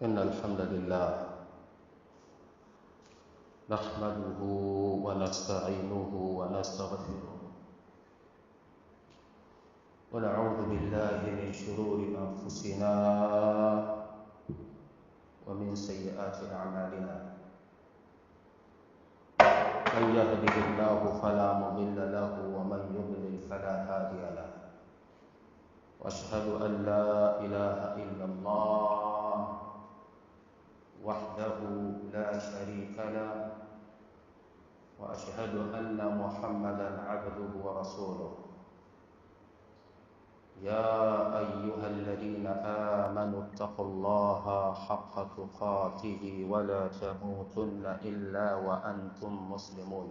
إن الحمد لله نحمده ونستعينه ونستغفره ونعوذ بالله من شرور أنفسنا ومن سيئات أعمالنا. من يهده الله فلا مضل له ومن يضلل فلا هادي له. وأشهد أن لا إله إلا الله وحده لا شريك له، وأشهد أن محمدا عبده ورسوله. يا أيها الذين آمنوا اتقوا الله حق تقاته ولا تموتن إلا وأنتم مسلمون.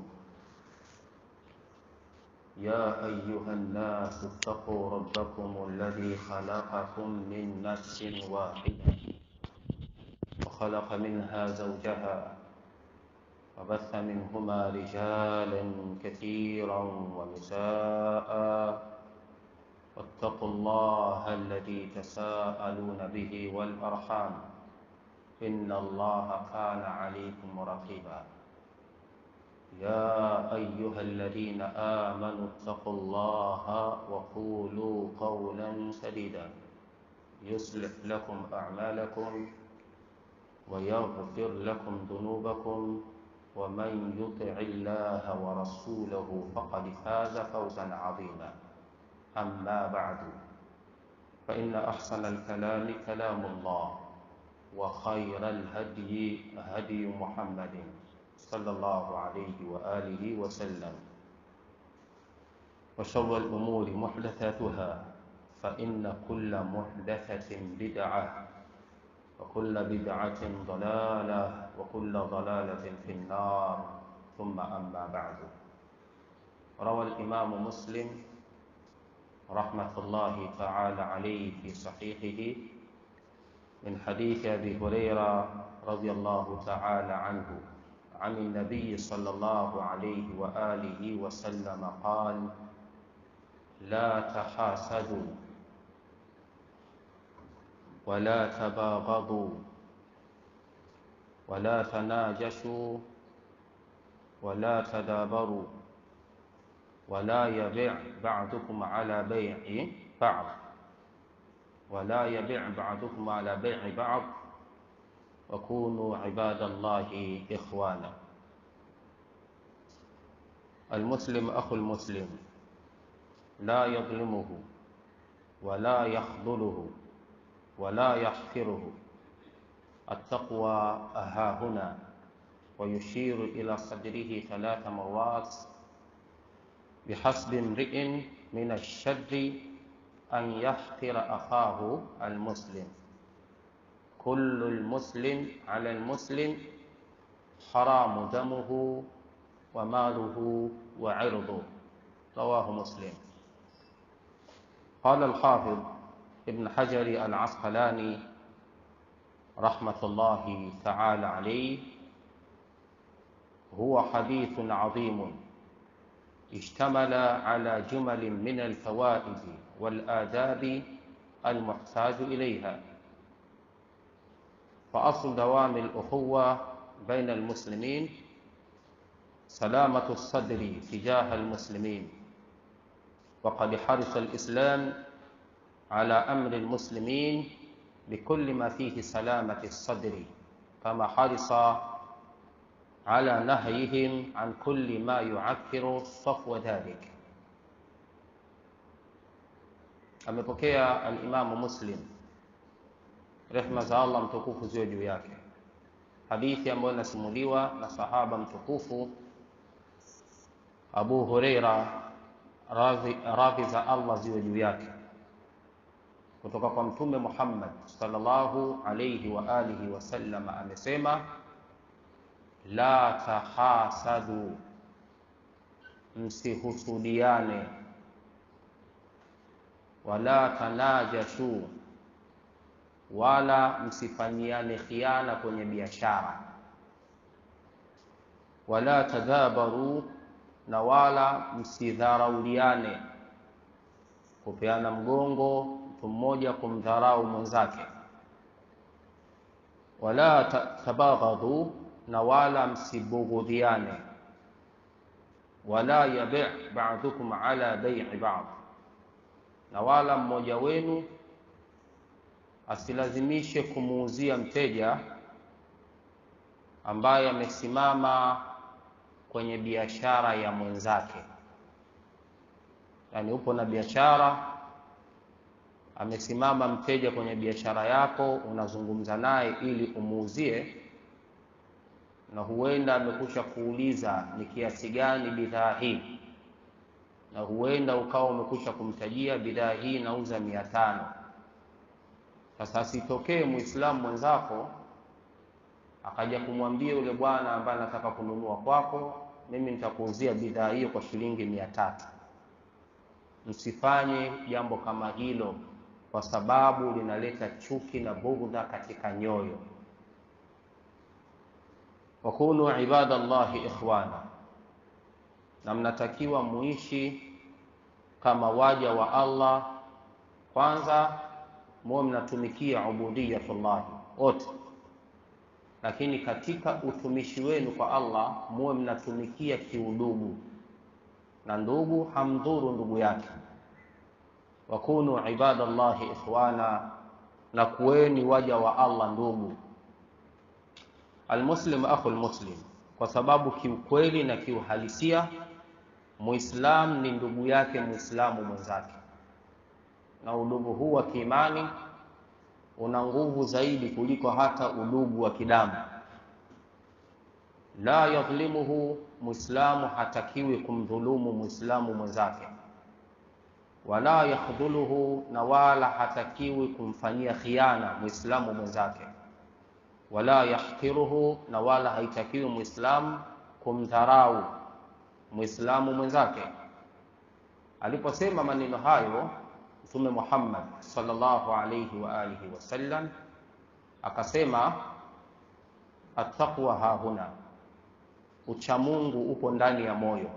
يا أيها الناس اتقوا ربكم الذي خلقكم من نفس واحدة وخلق منها زوجها وبث منهما رجالا كثيرا ونساء، واتقوا الله الذي تساءلون به والأرحام إن الله كان عليكم رقيبا. يا أيها الذين آمنوا اتقوا الله وقولوا قولا سديدا يصلح لكم أعمالكم ويغفر لكم ذنوبكم، ومن يطع الله ورسوله فقد فاز فوزا عظيما. أما بعد، فإن أحسن الكلام كلام الله، وخير الهدي هدي محمد صلى الله عليه وآله وسلم، وشر الأمور محدثاتها، فإن كل محدثة بدعة، وكل بدعة ضلالة، وكل ضلالة في النار. ثم أما بعد، روى الإمام مسلم رحمة الله تعالى عليه في صحيحه من حديث أبي هريرة رضي الله تعالى عنه عن النبي صلى الله عليه وآله وسلم قال: لا تحاسدوا ولا تباغضوا ولا تناجشوا ولا تدابروا ولا يبيع بعضكم على بيع بعض وكونوا عباد الله إخوانا. المسلم أخو المسلم لا يظلمه ولا يخذله ولا يحقره. التقوى هاهنا، ويشير إلى صدره 3 مرات: بحسب امرئ من الشر أن يحقر أخاه المسلم، كل المسلم على المسلم حرام دمه وماله وعرضه. رواه مسلم. قال الحافظ ابن حجر العسقلاني رحمة الله تعالى عليه: هو حديث عظيم اشتمل على جمل من الفوائد والآداب المحتاج إليها. فأصل دوام الأخوة بين المسلمين سلامة الصدر تجاه المسلمين، وقد حرص الإسلام على أمر المسلمين بكل ما فيه سلامة الصدر، كما حرص على نهيهم عن كل ما يعكر صفو ذلك. Amepokea al-Imamu Muslim, rehma za Allah mtukufu ziwe juu yake, hadithi ambayo inasimuliwa na sahaba mtukufu Abu Huraira, radhi za Allah ziwe juu yake, kutoka kwa Mtume Muhammad sallallahu alayhi wa alihi wasallam amesema: la tahasadu, msihusudiane, wala tanajashu, wala msifanyiane khiana kwenye biashara, wala tadabaru, na wala msidharauliane, kupeana mgongo, mtu mmoja kumdharau mwenzake. wala tabaghadhu, na wala msibughudhiane, wala yabi' ba'dukum ala bai'i ba'd, na wala mmoja wenu asilazimishe kumuuzia mteja ambaye amesimama kwenye biashara ya mwenzake. Yani upo na biashara, amesimama mteja kwenye biashara yako, unazungumza naye ili umuuzie, na huenda amekusha kuuliza ni kiasi gani bidhaa hii, na huenda ukawa umekusha kumtajia bidhaa hii nauza 500. Sasa asitokee Muislamu mwenzako akaja kumwambia yule bwana ambaye anataka kununua kwako, mimi nitakuuzia bidhaa hiyo kwa shilingi 300. Msifanye jambo kama hilo, kwa sababu linaleta chuki na bughdha katika nyoyo. Wakunu ibadallahi ikhwana, na mnatakiwa muishi kama waja wa Allah. Kwanza muwe mnatumikia ubudiyatullah wote, lakini katika utumishi wenu kwa Allah muwe mnatumikia kiudugu, na ndugu hamdhuru ndugu yake. Wakunu ibadallahi ikhwana, na kuweni waja wa Allah ndugu. Almuslim akhul muslim, kwa sababu kiukweli na kiuhalisia Muislam ni ndugu yake Muislamu mwenzake, na udugu huu wa kiimani una nguvu zaidi kuliko hata udugu wa kidamu. La yadhlimuhu, Muislamu hatakiwi kumdhulumu Muislamu mwenzake. Wala yakhdhuluhu, na wala hatakiwi kumfanyia khiana Muislamu mwenzake. Wala yahqiruhu, na wala haitakiwi Muislamu kumdharau Muislamu mwenzake. Aliposema maneno hayo Mtume Muhammad sallallahu alayhi wa alihi wasallam akasema, attaqwa hahuna, uchamungu upo ndani ya moyo.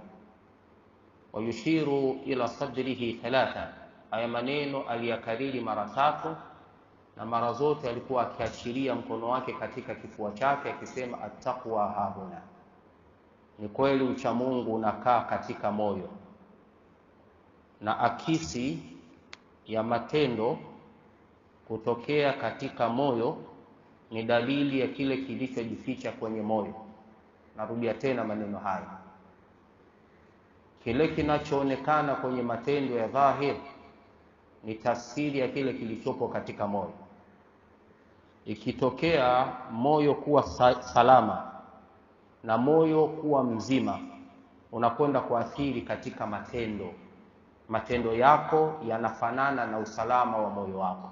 Wayushiru ila sadrihi 3, haya maneno aliyakariri mara 3, na mara zote alikuwa akiashiria mkono wake katika kifua chake akisema attaqwa hahuna. Ni kweli uchamungu unakaa katika moyo, na akisi ya matendo kutokea katika moyo ni dalili ya kile kilichojificha kwenye moyo. Narudia tena maneno haya, kile kinachoonekana kwenye matendo ya dhahir ni tafsiri ya kile kilichopo katika moyo. Ikitokea moyo kuwa salama na moyo kuwa mzima, unakwenda kuathiri katika matendo. Matendo yako yanafanana na usalama wa moyo wako.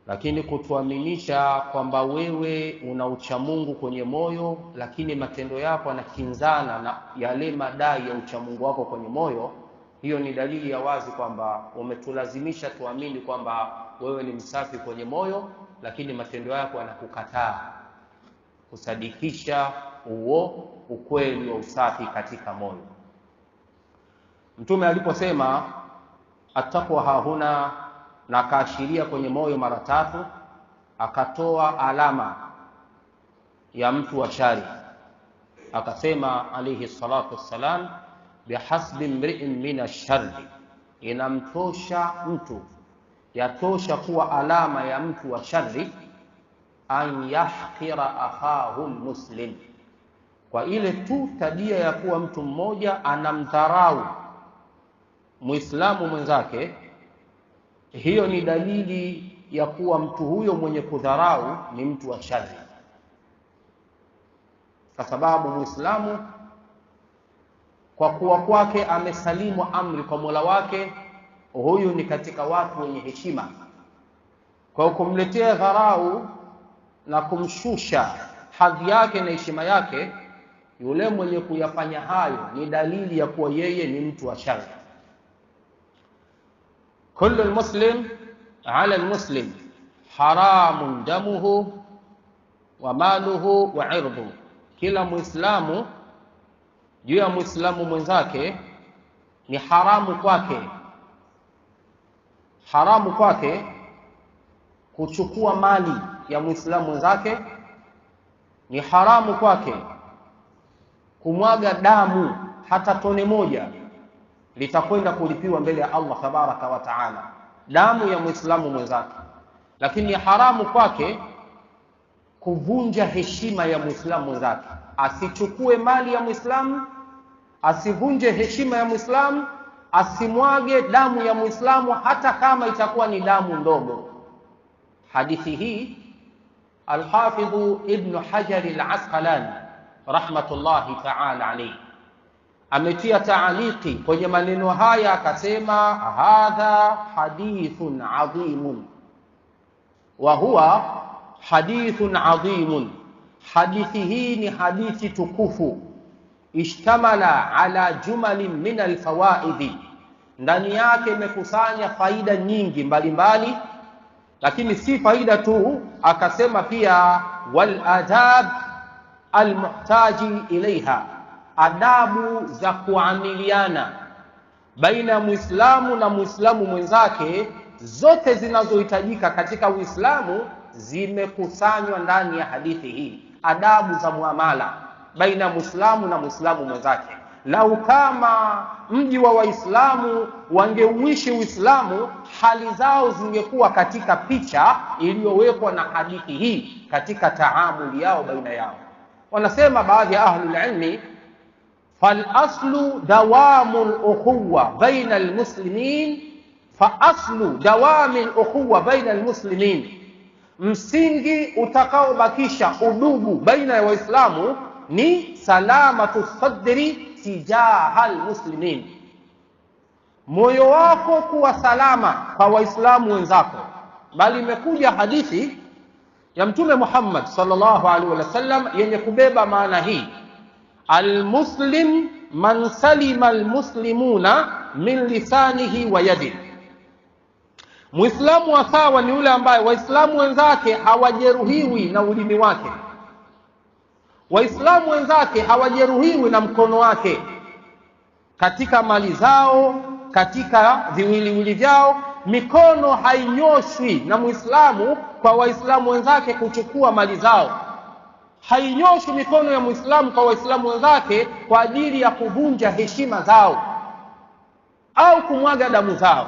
Lakini kutuaminisha kwamba wewe una uchamungu kwenye moyo, lakini matendo yako yanakinzana na yale madai ya uchamungu wako kwenye moyo, hiyo ni dalili ya wazi kwamba umetulazimisha tuamini kwamba wewe ni msafi kwenye moyo, lakini matendo yako yanakukataa kusadikisha huo ukweli wa usafi katika moyo. Mtume aliposema attaqwa hahuna, na akaashiria kwenye moyo mara 3, akatoa alama ya mtu wa shari. Akasema alayhi salatu wassalam, bihasbi mri'in min ash-sharri, inamtosha mtu, yatosha kuwa alama ya mtu wa shari, an yahqira akhahu muslim, kwa ile tu tabia ya kuwa mtu mmoja anamdharau Muislamu mwenzake. Hiyo ni dalili ya kuwa mtu huyo mwenye kudharau ni mtu wa shari, kwa sababu Muislamu kwa kuwa kwake amesalimu amri kwa Mola wake, huyu ni katika watu wenye heshima. Kwa kumletea dharau na kumshusha hadhi yake na heshima yake, yule mwenye kuyafanya hayo ni dalili ya kuwa yeye ni mtu wa shari. Kullu almuslim ala almuslim haramun damuhu wa maluhu wa irduhu, kila Muislamu juu ya Muislamu mwenzake ni haramu kwake kuchukua mali ya Muislamu mwenzake, ni haramu kwake kumwaga damu hata tone moja, litakwenda kulipiwa mbele ya Allah tabaraka wa taala, damu ya Muislamu mwenzake. Lakini ni haramu kwake kuvunja heshima ya Muislamu mwenzake, asichukue mali ya Muislamu, asivunje heshima ya Muislamu, asimwage damu ya Muislamu hata kama itakuwa ni damu ndogo. Hadithi hii Al-Hafidh Ibn Hajar Al-Asqalani rahmatullahi ta'ala alayhi ametia taaliki kwenye maneno haya, akasema hadha hadithun adhimun wa huwa hadithun adhimun, hadithi hii ni hadithi tukufu, ishtamala ala jumalin min alfawaidi, ndani yake imekusanya faida nyingi mbalimbali, lakini si faida tu, akasema pia wal adab almuhtaji ilaiha, adabu za kuamiliana baina Muislamu na Muislamu mwenzake, zote zinazohitajika katika Uislamu zimekusanywa ndani ya hadithi hii. Adabu za muamala baina Muislamu na Muislamu mwenzake. Lau kama mji wa Waislamu wangeuishi Uislamu, hali zao zingekuwa katika picha iliyowekwa na hadithi hii katika taamuli yao baina yao. Wanasema baadhi ya ahlul ilmi, fal aslu dawamul ukhuwa baina almuslimin, fa aslu dawamil ukhuwa baina almuslimin, msingi utakaobakisha udugu baina ya Waislamu ni salamatu sadri tijaha almuslimin, moyo wako kuwa salama kwa Waislamu wenzako. Bali imekuja hadithi ya Mtume Muhammad sallallahu alaihi wasallam yenye kubeba maana hii, almuslim man salima almuslimuna min lisanihi wa yadihi, Muislamu wa sawa ni yule ambaye Waislamu wenzake hawajeruhiwi na ulimi wake, Waislamu wenzake hawajeruhiwi na mkono wake, katika mali zao, katika viwiliwili vyao. Mikono hainyoshwi na Muislamu kwa Waislamu wenzake kuchukua mali zao, hainyoshwi mikono ya Muislamu kwa Waislamu wenzake kwa ajili ya kuvunja heshima zao au kumwaga damu zao.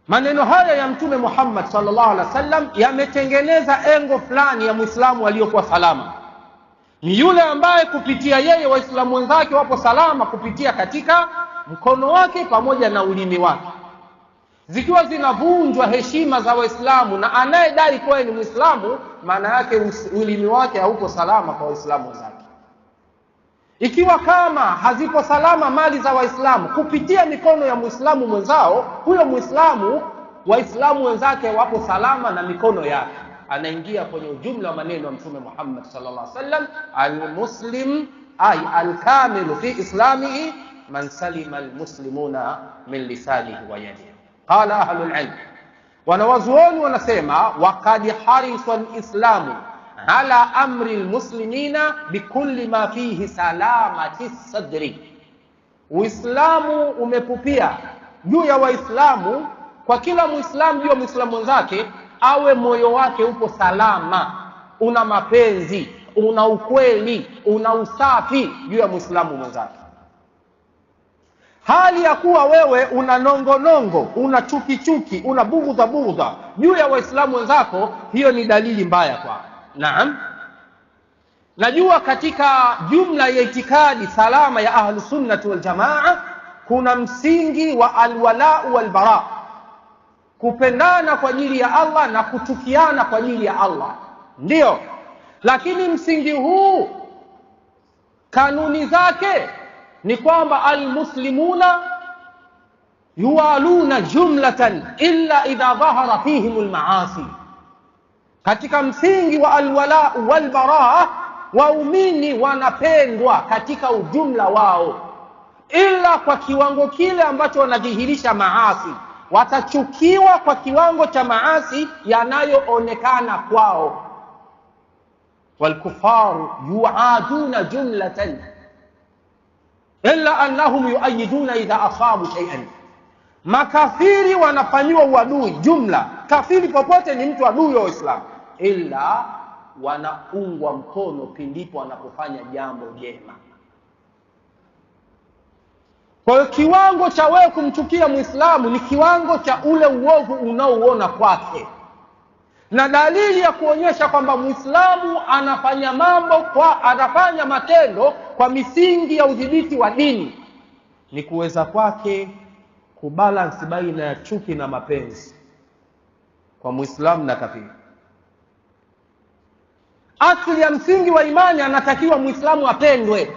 Maneno haya ya Mtume Muhammad sallallahu alaihi wasallam yametengeneza engo fulani ya Muislamu aliyokuwa salama. Ni yule ambaye kupitia yeye Waislamu wenzake wapo salama kupitia katika mkono wake pamoja na ulimi wake. Zikiwa zinavunjwa heshima za Waislamu na anayedai kuwa ni Muislamu, maana yake ulimi wake haupo salama kwa Waislamu wenzake. Ikiwa kama hazipo salama mali za Waislamu kupitia mikono ya Muislamu mwenzao, huyo Muislamu, Waislamu wenzake wapo salama na mikono yake. Anaingia kwenye ujumla wa maneno ya Mtume Muhammad sallallahu alaihi wasallam, almuslim ay alkamilu fi islamihi man salima almuslimuna min lisanihi wa yadihi. Qala ahlul ilm, wanawazuoni wanasema, waqad harisa alislamu ala amri almuslimina bikulli ma fihi salamati sadri, Uislamu umepupia juu ya Waislamu, kwa kila Muislamu juu ya Muislamu mwenzake awe moyo wake upo salama, una mapenzi, una ukweli, una usafi juu ya Muislamu mwenzake. Hali ya kuwa wewe una nongonongo, una chuki, una bughudha juu ya Waislamu wenzako, hiyo ni dalili mbaya kwako. Naam, najua katika jumla ya itikadi salama ya Ahlus Sunnah wal Jamaa kuna msingi wa alwala wal bara, kupendana kwa ajili ya Allah na kuchukiana kwa ajili ya Allah, ndio. Lakini msingi huu kanuni zake ni kwamba almuslimuna yuwaluna jumlatan illa idha dhahara fihim almaasi. Katika msingi wa alwala wal bara, waumini wanapendwa katika ujumla wao, ila kwa kiwango kile ambacho wanadhihirisha maasi. Watachukiwa kwa kiwango cha maasi yanayoonekana kwao. Walkufaru yuaduna jumlatan illa annahum yuayyiduna idha asabu shay'an, Makafiri wanafanyiwa uadui jumla. Kafiri popote ni mtu adui wa Uislamu, ila wanaungwa mkono pindipo wanapofanya jambo jema. Kwa hiyo kiwango cha wewe kumchukia Muislamu ni kiwango cha ule uovu unaouona kwake. Na dalili ya kuonyesha kwamba Muislamu anafanya matendo kwa misingi ya udhibiti wa dini ni kuweza kwake kubalance baina ya chuki na mapenzi kwa Muislamu na kafiri. Asili ya msingi wa imani, anatakiwa Muislamu apendwe.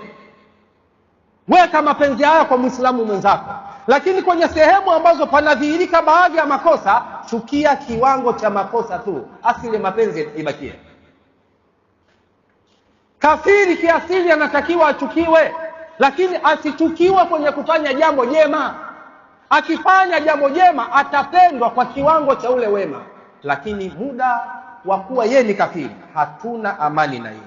Weka mapenzi haya kwa Muislamu mwenzako, lakini kwenye sehemu ambazo panadhihirika baadhi ya makosa, chukia kiwango cha makosa tu, asili mapenzi ibakie. Kafiri kiasili anatakiwa achukiwe, lakini asichukiwe kwenye kufanya jambo jema. Akifanya jambo jema atapendwa kwa kiwango cha ule wema, lakini muda wa kuwa yeye ni kafiri, hatuna amani na yeye.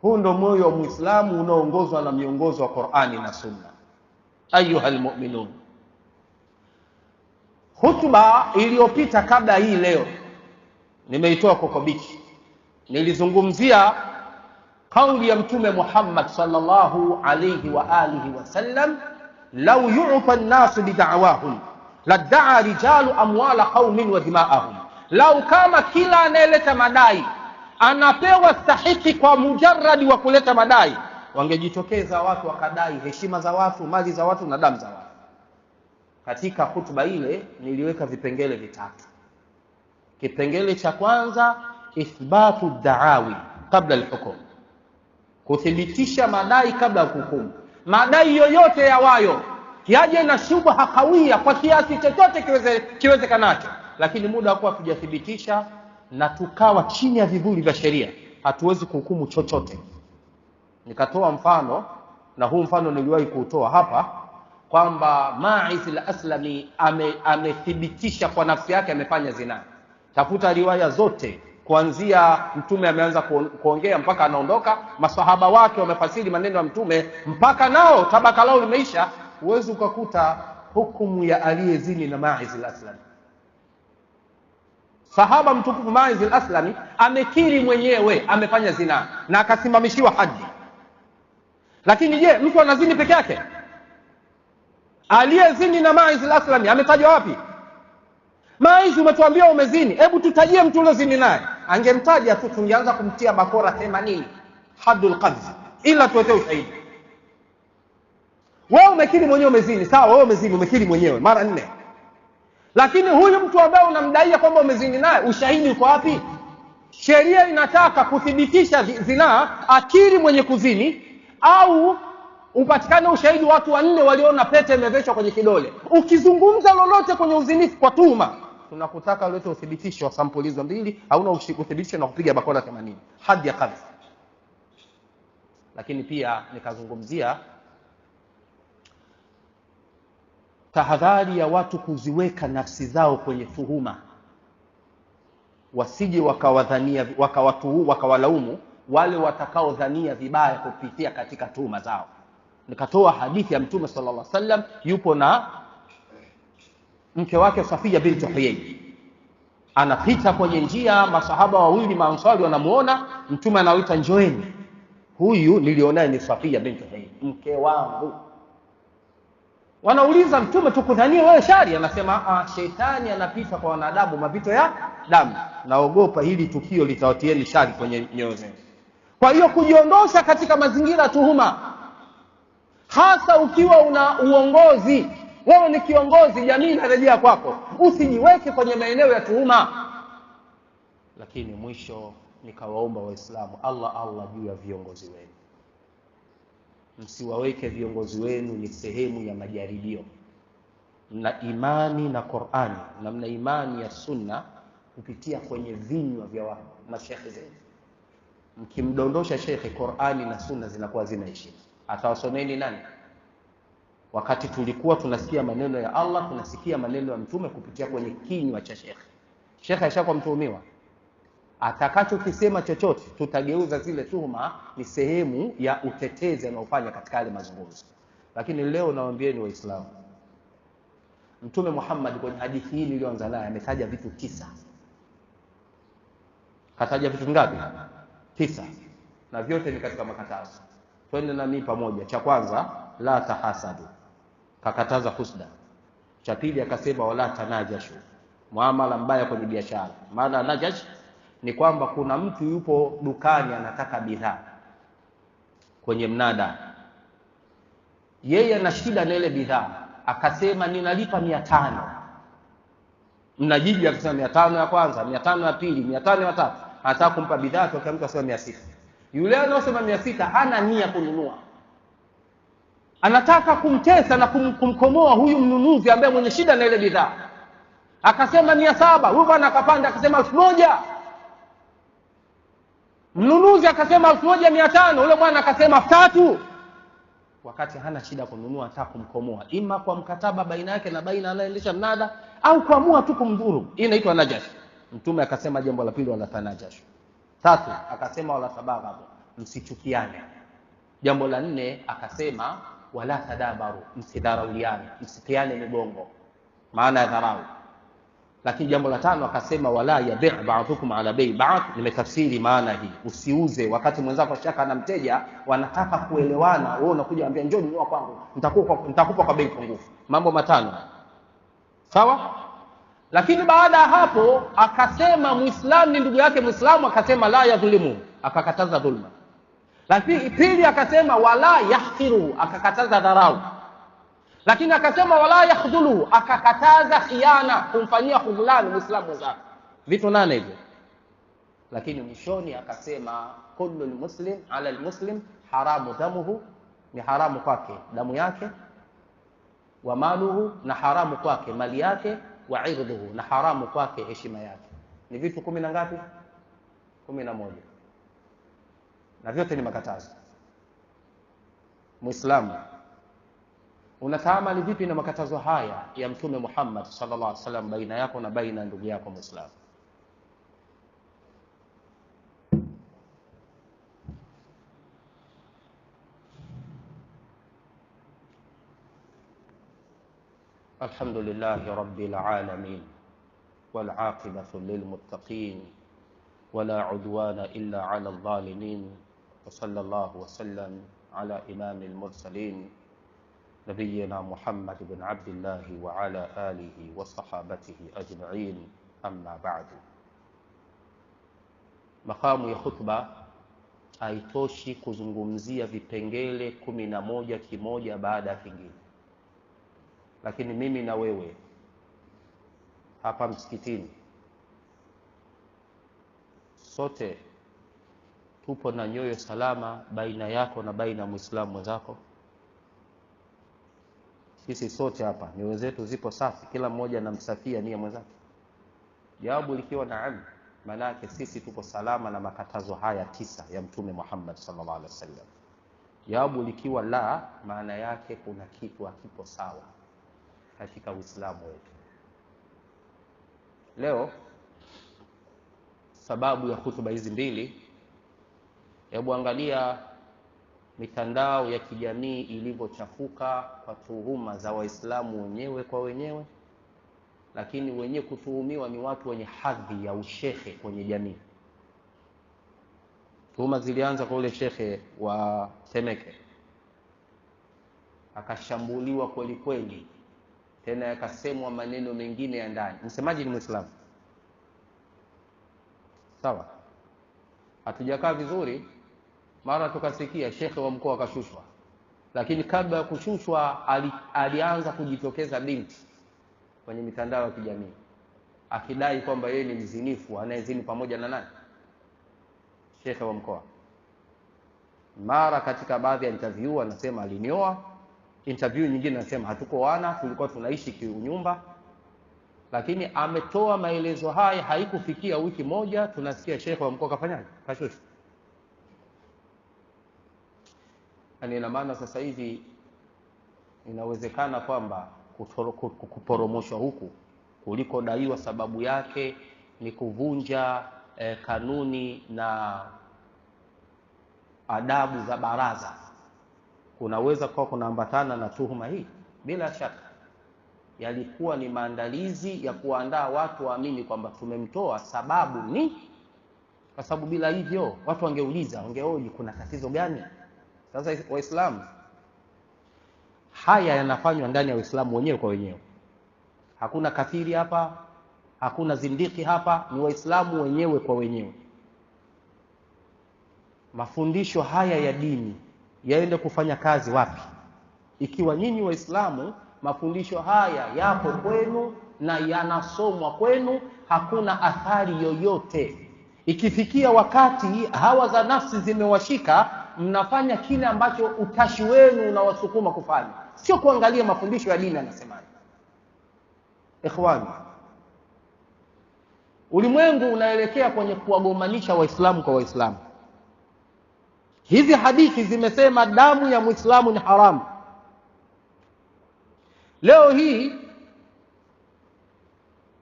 Huu ndo moyo wa Muislamu unaoongozwa na miongozo wa Qur'ani na Sunna. Ayuhal mu'minun, hutuba iliyopita kabla hii leo nimeitoa kokobichi, nilizungumzia kauli ya Mtume Muhammad sallallahu alayhi wa alihi wasallam, law yu'ta an-nasu bid'awahum ladda'a rijalu amwala qaumin wa dima'ahum. Lau kama kila anayeleta madai anapewa stahiki kwa mujarradi wa kuleta madai, wangejitokeza watu wakadai heshima za watu, mali za watu na damu za watu. Katika hutuba ile niliweka vipengele vitatu. Kipengele cha kwanza, ithbatu da'awi kabla al-hukm, kuthibitisha madai kabla ya hukumu. Madai yoyote yawayo yaje na shubha kawia kwa kiasi chochote kiwezekanacho, lakini muda wa kuwa tujathibitisha na tukawa chini ya vivuli vya sheria, hatuwezi kuhukumu chochote. Nikatoa mfano, na huu mfano niliwahi kuutoa hapa, kwamba Ma'iz al-Aslami amethibitisha kwa nafsi yake amefanya zina. Tafuta riwaya zote kuanzia Mtume ameanza kuongea mpaka anaondoka, maswahaba wake wamefasiri maneno ya Mtume mpaka nao tabaka lao limeisha, huwezi ukakuta hukumu ya aliyezini na Ma'iz al-Aslami. Sahaba mtukufu Ma'iz al-Aslami amekiri mwenyewe amefanya zina na akasimamishiwa haji. Lakini je, mtu anazini peke yake? Aliyezini na Ma'iz al-Aslami ametajwa wapi? Ma'iz, umetuambia umezini, hebu tutajie mtu uliozini naye. Angemtaja tu tungeanza kumtia bakora 80 haddul qadhf, ila tuwete ushahidi. Wewe umekiri mwenyewe umezini, sawa, wewe umezini, umekiri mwenyewe mara 4. Lakini huyu mtu ambaye unamdaia kwamba umezini naye, ushahidi uko wapi? Sheria inataka kuthibitisha zina akiri mwenye kuzini, au upatikane ushahidi watu 4 waliona pete imeveshwa kwenye kidole. Ukizungumza lolote kwenye uzinifu kwa tuhuma, tunakutaka ulete uthibitisho wa sampuli hizo 2, hauna uthibitisho na kupiga bakora 80 hadi ya kadhi. Lakini pia nikazungumzia tahadhari ya watu kuziweka nafsi zao kwenye tuhuma, wasije wakawadhania wakawalaumu wale watakaodhania vibaya kupitia katika tuhuma zao. Nikatoa hadithi ya Mtume sallallahu alaihi wasallam, yupo na mke wake Safia binti Huyay, anapita kwenye njia, masahaba wawili maansari wanamuona, Mtume anawaita, njoeni, huyu nilionaye ni Safia binti Huyay, mke wangu. Wanauliza Mtume, tukudhania wewe shari? Anasema shetani anapita kwa wanadamu mapito ya damu, naogopa hili tukio litawatieni shari kwenye nyoyo zenu. Kwa hiyo kujiondosha katika mazingira tuhuma, hasa ukiwa una uongozi, wewe ni kiongozi, jamii inarejea kwako, usijiweke kwenye maeneo ya tuhuma. Lakini mwisho nikawaomba Waislamu, Allah juu ya viongozi wenu, msiwaweke viongozi wenu ni sehemu ya majaribio. Mna imani na Qur'ani na mna imani ya Sunna kupitia kwenye vinywa vya mashekhe zenu. Mkimdondosha shekhe, Qur'ani na Sunna zinakuwa zinaishi. Atawasomeni nani? Wakati tulikuwa tunasikia maneno ya Allah, tunasikia maneno ya Mtume kupitia kwenye kinywa cha shekhe. Shekhe ashakuwa mtuhumiwa, atakachokisema chochote tutageuza zile tuhuma ni sehemu ya utetezi anaofanya katika yale mazungumzo. Lakini leo nawaambieni Waislamu, Mtume Muhammad kwenye hadithi hii niliyoanza naye ametaja vitu 9. Kataja vitu ngapi? 9, na vyote ni katika makatazo. Twende na mimi pamoja. Cha kwanza, la tahasadu, kakataza husda. Cha pili akasema wala tanajashu, muamala mbaya kwenye biashara. Maana najash ni kwamba kuna mtu yupo dukani anataka bidhaa kwenye mnada, yeye ana shida na ile bidhaa, akasema ninalipa 500. Mnajiji akasema 500 ya kwanza, 500 ya pili, 500 ya tatu, anataka kumpa bidhaa, kwa mtu asema 600. Yule anayesema 600 hana nia kununua, anataka kumtesa na kumkomoa huyu mnunuzi ambaye mwenye shida na ile bidhaa. Akasema 700, huyu bwana akapanda akasema 1000. Mnunuzi akasema 1500, yule bwana akasema 3000. Wakati hana shida kununua, anataka kumkomoa, ima kwa mkataba baina yake na baina anayeendesha mnada, au kuamua tu kumdhuru. Hii inaitwa najash. Mtume akasema jambo la pili, wala tanajash. 3 akasema wala tabaghadu, msichukiane. Jambo la 4 akasema wala tadabaru, msidharauliane, msitiane migongo, maana ya dharau. Lakini jambo la 5 akasema wala yabi' ba'dukum ala bay' ba'd. Nimetafsiri maana hii, usiuze wakati mwenzako shaka na mteja wanataka kuelewana, wewe unakuja anambia njoo nunua kwangu, nitakupa kwa bei pungufu. Mambo 5, sawa? Lakini baada ya hapo akasema Muislamu ni ndugu yake Muislamu, akasema la yadhlimu, akakataza dhulma. Lakini pili akasema wala yahqiru, akakataza dharau. Lakini akasema wala yakhdhulu, akakataza khiana, kumfanyia khudhlani Muislamu mwenzake. Vitu 8 hivyo. Lakini mwishoni akasema kullu muslim ala almuslim haramu damuhu, ni haramu kwake damu yake, wa maluhu, na haramu kwake mali yake, wa irdhuhu, na haramu kwake heshima yake. Ni vitu 10 na ngapi? 11. Na vyote ni makatazo. Muislamu, unataamali vipi na makatazo haya ya Mtume Muhammad sallallahu alaihi wasallam baina yako na baina ndugu yako Muislamu? Alhamdulillahi rabbil alamin wal aqibatu lil muttaqin wala udwana illa ala adh-dhalimin wa sallallahu wa sallam ala imamil mursalin نبينا محمد بن عبد الله وعلى آله وصحابته أجمعين. أما بعد. Makamu ya khutba haitoshi kuzungumzia vipengele 11 kimoja baada ya kingine. Lakini mimi na wewe hapa msikitini sote tupo na nyoyo salama baina yako na baina Muislamu mwenzako. Sisi sote hapa nyoyo zetu zipo safi, kila mmoja anamsafia nia mwenzake. Jawabu likiwa naam, maana yake sisi tupo salama na makatazo haya 9 ya Mtume Muhammad sallallahu alaihi wasallam. Jawabu likiwa la, maana yake kuna kitu hakipo sawa katika Uislamu wetu. Leo sababu ya hutuba hizi mbili, hebu angalia mitandao ya kijamii ilivyochafuka kwa tuhuma za Waislamu wenyewe kwa wenyewe, lakini wenye kutuhumiwa ni watu wenye hadhi ya ushehe kwenye jamii. Tuhuma zilianza kwa ule shekhe wa Temeke, akashambuliwa kweli kweli, tena yakasemwa maneno mengine ya ndani. Msemaji ni Muislamu, sawa? Hatujakaa vizuri, mara tukasikia shekhe wa mkoa akashushwa. Lakini kabla ya kushushwa alianza kujitokeza binti kwenye mitandao ya kijamii akidai kwamba yeye ni mzinifu anayezini pamoja na nani? Shekhe wa mkoa. Mara katika baadhi ya interview anasema alinioa, interview nyingine anasema hatukoana, tulikuwa tunaishi kiunyumba. Lakini ametoa maelezo haya, haikufikia wiki moja tunasikia shekhe wa mkoa kafanyaje? Kashushwa. Yani ina maana sasa hivi inawezekana kwamba kuporomoshwa huku kuliko daiwa sababu yake ni kuvunja kanuni na adabu za baraza, kunaweza kuwa kunaambatana na tuhuma hii bila shaka. yalikuwa ni maandalizi ya kuandaa watu waamini kwamba tumemtoa, sababu ni kwa sababu bila hivyo watu wangeuliza, wangeoji kuna tatizo gani? Sasa Waislamu, haya yanafanywa ndani ya Uislamu wenyewe kwa wenyewe. Hakuna kafiri hapa, hakuna zindiki hapa, ni Waislamu wenyewe kwa wenyewe. Mafundisho haya ya dini yaende kufanya kazi wapi ikiwa nyinyi Waislamu mafundisho haya yapo kwenu na yanasomwa kwenu, hakuna athari yoyote? Ikifikia wakati hawa za nafsi zimewashika, mnafanya kile ambacho utashi wenu unawasukuma kufanya, sio kuangalia mafundisho ya dini yanasemaje. Ikhwani, ulimwengu unaelekea kwenye kuwagomanisha Waislamu kwa Waislamu. Hizi hadithi zimesema damu ya Muislamu ni haramu. Leo hii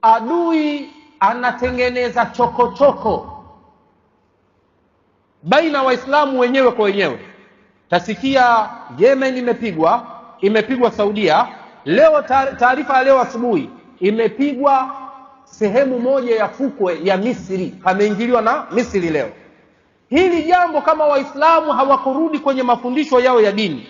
adui anatengeneza chokochoko baina Waislamu wenyewe kwa wenyewe. Tasikia Yemen imepigwa Saudia. Leo taarifa leo asubuhi imepigwa sehemu moja ya fukwe ya Misri, pameingiliwa na Misri leo. Hili jambo kama Waislamu hawakurudi kwenye mafundisho yao ya dini,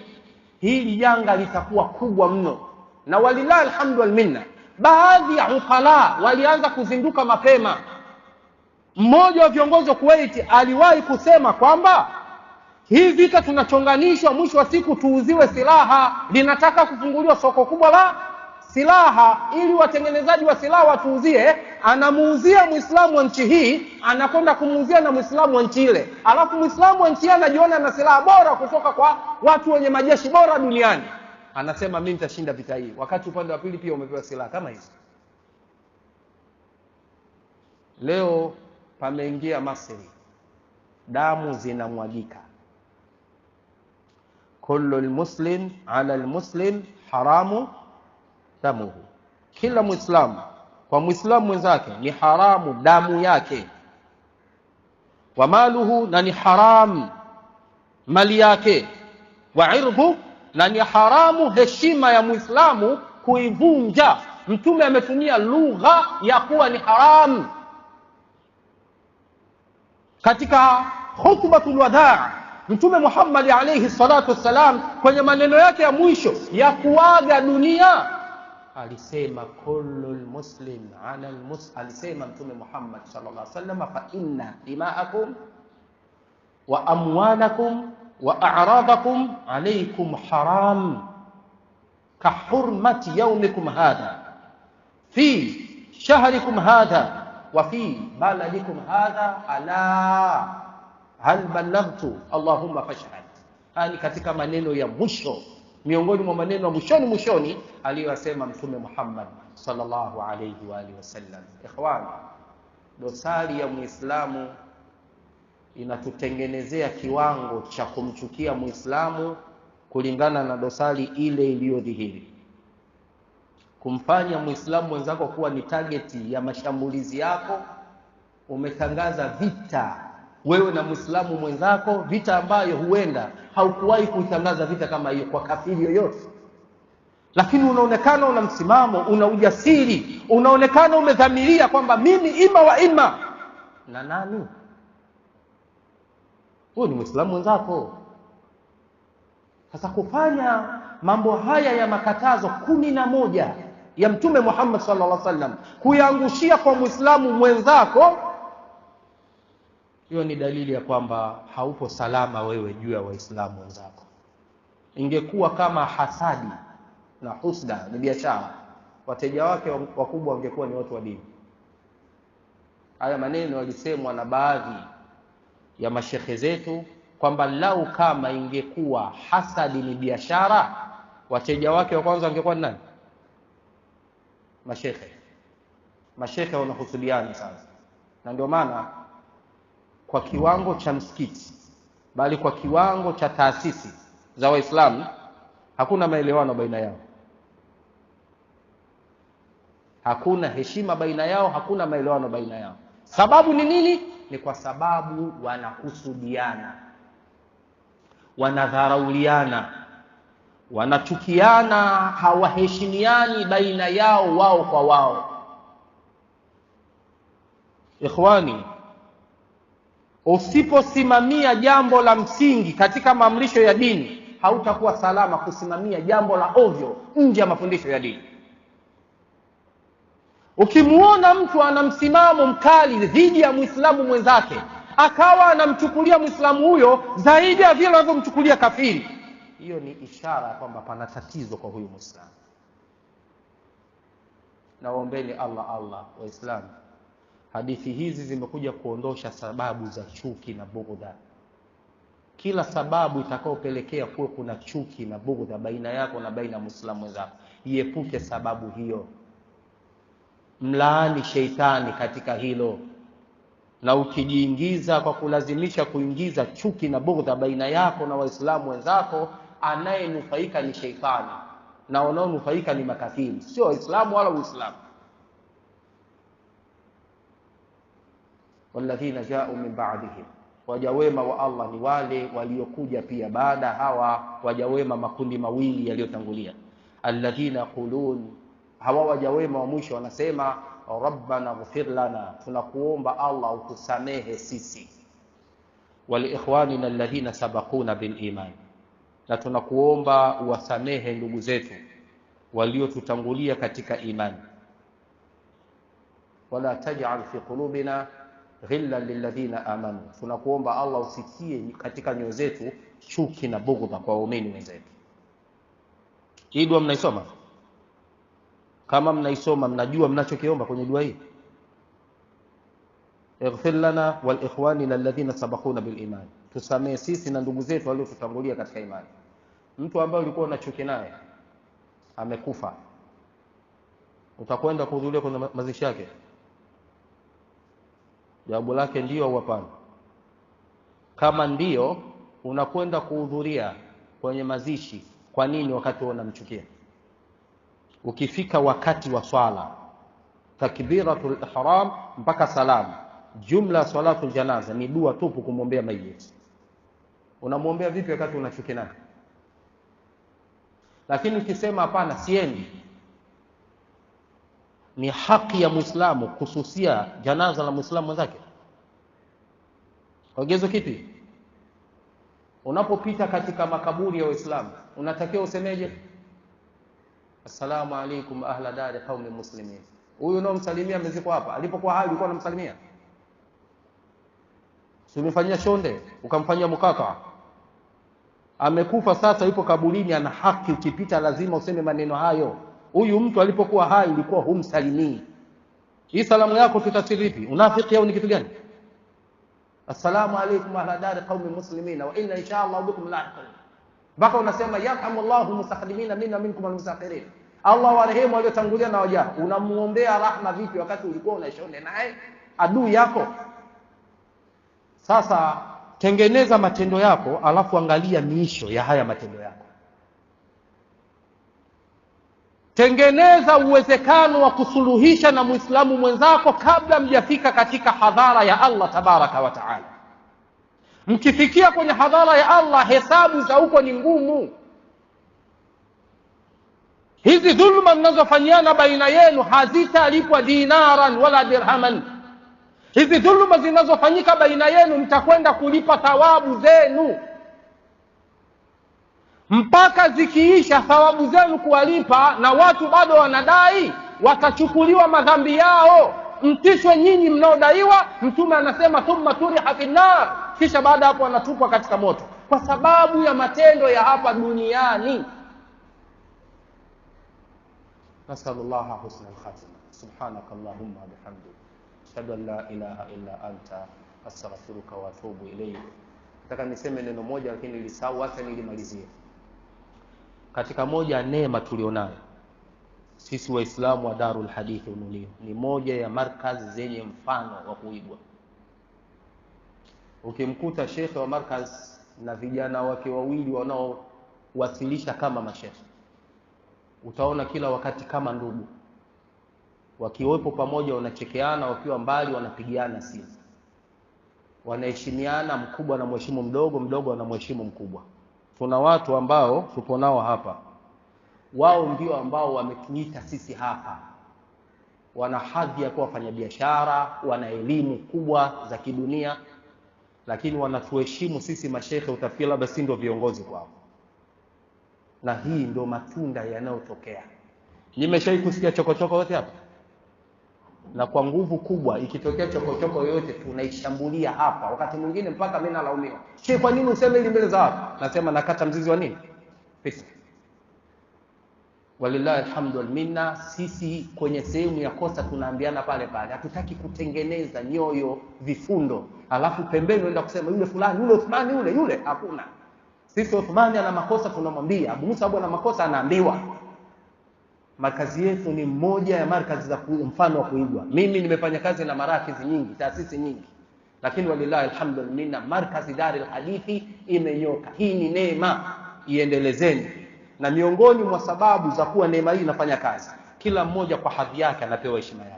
hili janga litakuwa kubwa mno. Na walilahi alhamdu wal minna, baadhi ya ukala walianza kuzinduka mapema. Mmoja wa viongozi wa Kuwait aliwahi kusema kwamba hii vita tunachonganishwa, mwisho wa siku tuuziwe silaha. Linataka kufunguliwa soko kubwa la silaha ili watengenezaji wa silaha watuuzie. Anamuuzia Muislamu wa nchi hii, anakwenda kumuuzia na Muislamu wa nchi ile. Alafu Muislamu wa nchi ile anajiona na silaha bora kutoka kwa watu wenye majeshi bora duniani. Anasema mimi nitashinda vita hii, wakati upande wa pili pia umepewa silaha kama hizo. Leo pameingia Misri, damu zinamwagika. Kullu almuslim ala almuslim haramu damuhu, kila Muislamu kwa Muislamu mwenzake ni haramu damu yake. Wa maluhu, na ni haramu mali yake. Wa irbu, na ni haramu heshima ya Muislamu kuivunja. Mtume ametumia lugha ya kuwa ni haramu. Katika khutbatul wadaa, Mtume Muhammad alayhi salatu wassalam kwenye maneno yake ya mwisho ya kuaga dunia alisema kullul muslim ala almuslim, alisema Mtume Muhammad sallallahu alaihi wasallam, fa inna dima'akum wa amwalakum wa a'radakum alaykum haram ka hurmati yawmikum hadha fi shahrikum hadha wa fi baladikum hadha, ala hal ballaghtu allahumma fashhad. Hani katika maneno ya mwisho, miongoni mwa maneno ya mwishoni aliyosema Mtume Muhammad sallallahu alayhi wa alihi wasallam. Ikhwan, dosari ya Muislamu inatutengenezea kiwango cha kumchukia Muislamu kulingana na dosari ile iliyodhihiri, kumfanya Muislamu mwenzako kuwa ni targeti ya mashambulizi yako. Umetangaza vita wewe na Muislamu mwenzako, vita ambayo huenda haukuwahi kuitangaza vita kama hiyo kwa kafiri yoyote, lakini unaonekana una msimamo, una ujasiri, unaonekana umedhamiria kwamba mimi ima wa ima na nani. Huyo ni Muislamu mwenzako. Sasa kufanya mambo haya ya makatazo 11 ya Mtume Muhammad sallallahu alaihi wasallam kuyangushia kwa Muislamu mwenzako, hiyo ni dalili ya kwamba haupo salama wewe juu ya Waislamu wenzako. Ingekuwa kama hasadi na husda ni biashara, wateja wake wakubwa wangekuwa ni watu wa dini. Haya maneno yalisemwa na baadhi ya mashekhe zetu kwamba lau kama ingekuwa hasadi ni biashara, wateja wake wa kwanza wangekuwa ni nani? Mashekhe wanahusudiana sasa. Na ndio maana kwa kiwango cha msikiti, bali kwa kiwango cha taasisi za Waislamu, hakuna maelewano baina yao, hakuna heshima baina yao, hakuna maelewano baina yao. Sababu ni nini? Ni kwa sababu wanakusudiana, wanadharauliana, wanachukiana, hawaheshimiani baina yao wao kwa wao. Ikhwani, usiposimamia jambo la msingi katika maamrisho ya dini, hautakuwa salama kusimamia jambo la ovyo nje ya mafundisho ya dini. Ukimuona mtu ana msimamo mkali dhidi ya Muislamu mwenzake, akawa anamchukulia Muislamu huyo zaidi ya vile anavyomchukulia kafiri, hiyo ni ishara kwamba pana tatizo kwa huyu Muislamu. Naombeni Allah Waislamu, hadithi hizi zimekuja kuondosha sababu za chuki na bughdha. Kila sababu itakayopelekea kuwe kuna chuki na bughdha baina yako na baina ya Muislamu mwenzako, iepuke sababu hiyo. Mlaani sheitani katika hilo, na ukijiingiza kwa kulazimisha kuingiza chuki na bughdha baina yako na Waislamu wenzako, anayenufaika ni sheitani na wanaonufaika ni makafiri, sio Waislamu wala Uislamu. Walladhina ja'u min ba'dihim, wajawema wa Allah ni wale waliokuja pia baada hawa wajawema, makundi mawili yaliyotangulia. Alladhina qulun, hawa wajawema wa mwisho wanasema rabbana ighfir lana, tunakuomba Allah utusamehe sisi. Wal ikhwanina alladhina sabaquna bil iman, na tunakuomba uwasamehe ndugu zetu waliotutangulia katika imani. Wala taj'al fi qulubina ghillan lilladhina amanu, tunakuomba Allah usitie katika nyoyo zetu chuki na bughdha kwa waumini wenzetu. Hii dua mnaisoma? Kama mnaisoma, mnajua mnachokiomba kwenye dua hii? Ighfir lana wal ikhwanina alladhina sabaquna bil iman, tusamehe sisi na ndugu zetu waliotutangulia katika imani. Mtu ambaye ulikuwa unachuki naye amekufa, utakwenda kuhudhuria kwenye mazishi yake? Jawabu lake ndio au hapana? Kama ndio, unakwenda kuhudhuria kwenye mazishi, kwa nini wakati unamchukia? Ukifika wakati wa swala, takbiratul ihram mpaka salamu, jumla salatul janaza ni dua tupu kumwombea maiti. Unamwombea vipi wakati unachukia naye? Lakini ukisema hapana, siendi, ni haki ya Muislamu kususia janaza la Muislamu mwenzake. Wagezo kipi? Unapopita katika makaburi ya Waislamu, unatakiwa usemeje? Assalamu alaikum ahla dari qaumi muslimin. Huyu unaomsalimia amezikwa hapa, alipokuwa hai ulikuwa unamsalimia? Usimfanyia shonde, ukamfanyia mukata. Amekufa sasa, yupo kaburini, ana haki, ukipita lazima useme maneno hayo. Huyu mtu alipokuwa hai ulikuwa humsalimii. Hii salamu yako tutasiri vipi? Unafiki au ni kitu gani? Assalamu alaikum ahla dari qaumi muslimin wa inna inshallah bikum lahiqun. Baka unasema yarhamullahu mustaqdimina minna minkum almustakhirin, Allah warehemu waliotangulia na wajao. Unamuombea rahma vipi wakati ulikuwa unashonde naye adui yako? Sasa tengeneza matendo yako, alafu angalia miisho ya haya matendo yako. Tengeneza uwezekano wa kusuluhisha na Muislamu mwenzako kabla mjafika katika hadhara ya Allah tabaraka wa taala. Mkifikia kwenye hadhara ya Allah, hesabu za huko ni ngumu. Hizi dhulma mnazofanyiana baina yenu hazitalipwa dinaran wala dirhaman. Hizi dhulma zinazofanyika baina yenu mtakwenda kulipa thawabu zenu. Mpaka zikiisha thawabu zenu kuwalipa na watu bado wanadai, watachukuliwa madhambi yao, mtishwe nyinyi mnaodaiwa. Mtume anasema thumma turiha fi nar, kisha baada hapo wanatupwa katika moto kwa sababu ya matendo ya hapa duniani. Nasallallahu husnal khatima. Subhanakallahumma bihamdik, ashhadu an la ilaha illa anta, astaghfiruka wa atubu ilayk. Nataka niseme neno moja lakini nilisahau, hata nilimalizie. Katika moja ya neema tulionayo sisi Waislamu wa Darul Hadith Ununio, ni moja ya markazi zenye mfano wa kuigwa. Ukimkuta shekhe wa markaz na vijana wake wawili wanaowasilisha kama mashekhe, utaona kila wakati kama ndugu, wakiwepo pamoja wanachekeana, wakiwa mbali wanapigiana simu, wanaheshimiana, mkubwa na mheshimu mdogo, mdogo na mheshimu mkubwa. Tuna watu ambao tupo nao hapa, wao ndio ambao wametuita sisi hapa, wana hadhi ya kuwa wafanyabiashara, wana elimu kubwa za kidunia, lakini wanatuheshimu sisi mashehe, utafikiri labda si ndio viongozi kwao. Na hii ndio matunda yanayotokea. Nimeshawahi kusikia chokochoko yote hapa, na kwa nguvu kubwa ikitokea chokochoko yote tunaishambulia hapa. Wakati mwingine mpaka mimi nalaumiwa, shehe, kwa nini useme ili mbele za watu? Nasema nakata mzizi wa nini? Pesa. Walillahi alhamdu wal minna. Sisi kwenye sehemu ya kosa tunaambiana pale pale, hatutaki kutengeneza nyoyo vifundo alafu pembeni unaenda kusema yule fulani, yule Uthmani, yule. Hakuna. Sisi Uthmani ana makosa tunamwambia, Abu Musa ana makosa anaambiwa. Markazi yetu ni mmoja ya markazi za mfano wa kuigwa. Mimi nimefanya kazi na marakizi nyingi, taasisi nyingi, lakini walillahi alhamdu wal minna, markazi Darul Hadithi imenyoka. Hii ni neema, iendelezeni. Na miongoni mwa sababu za kuwa neema hii inafanya kazi, kila mmoja kwa hadhi yake anapewa heshima yake.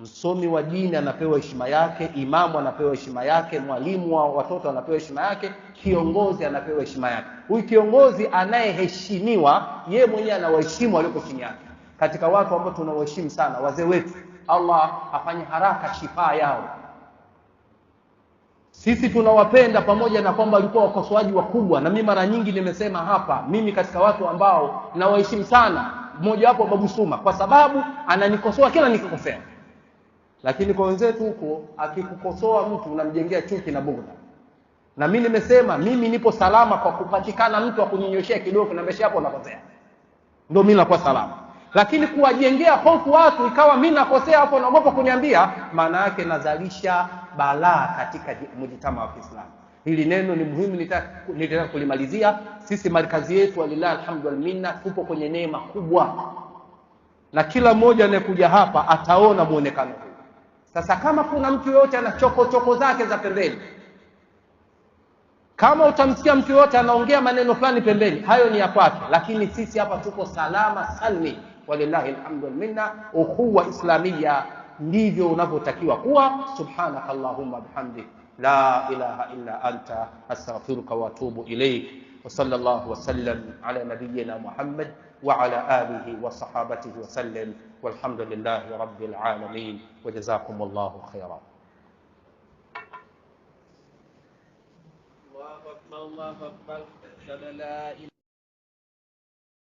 Msomi wa dini anapewa heshima yake, imamu anapewa heshima yake, mwalimu wa watoto anapewa heshima yake, kiongozi anapewa heshima yake. Huyu kiongozi anayeheshimiwa, yeye mwenyewe anawaheshimu walioko chini yake. Katika watu ambao tunawaheshimu sana, wazee wetu, Allah afanye haraka shifaa yao. Sisi tunawapenda pamoja na kwamba walikuwa wakosoaji wakubwa, na mimi mara nyingi nimesema hapa, mimi katika watu ambao nawaheshimu sana, mmoja wapo Babu Suma, kwa sababu ananikosoa kila nikikosea. Lakini kwa wenzetu huko, akikukosoa mtu unamjengea chuki na bughudha. Na mimi nimesema mimi nipo salama kwa kupatikana mtu akuninyoshia kidogo na mesha hapo nakosea, ndio mimi nakuwa salama. Lakini kuwajengea hofu watu ikawa mimi nakosea hapo naogopa kuniambia, maana yake nazalisha balaa katika mjitama wa Kiislamu. Hili neno ni muhimu, nitaka kulimalizia. Sisi markazi yetu walillahi alhamdu wal minna tupo kwenye neema kubwa, na kila mmoja anayekuja hapa ataona muonekano huu. Sasa kama kuna mtu yote ana choko zake za pembeni, kama utamsikia mtu yote anaongea maneno fulani pembeni, hayo ni ya kwake, lakini sisi hapa tuko salama salmi walillahi alhamdu wal minna. Ukhuwa islamia ndivyo unavyotakiwa kuwa. Subhanakallahumma bihamdik, la ilaha illa anta, astaghfiruka wa atubu ilayk. Wa sallallahu wa sallam ala nabiyyina Muhammad wa ala alihi wa sahabatihi wa sallam, walhamdulillahi rabbil alamin, wa jazakumullahu khairan. الله أكبر الله أكبر.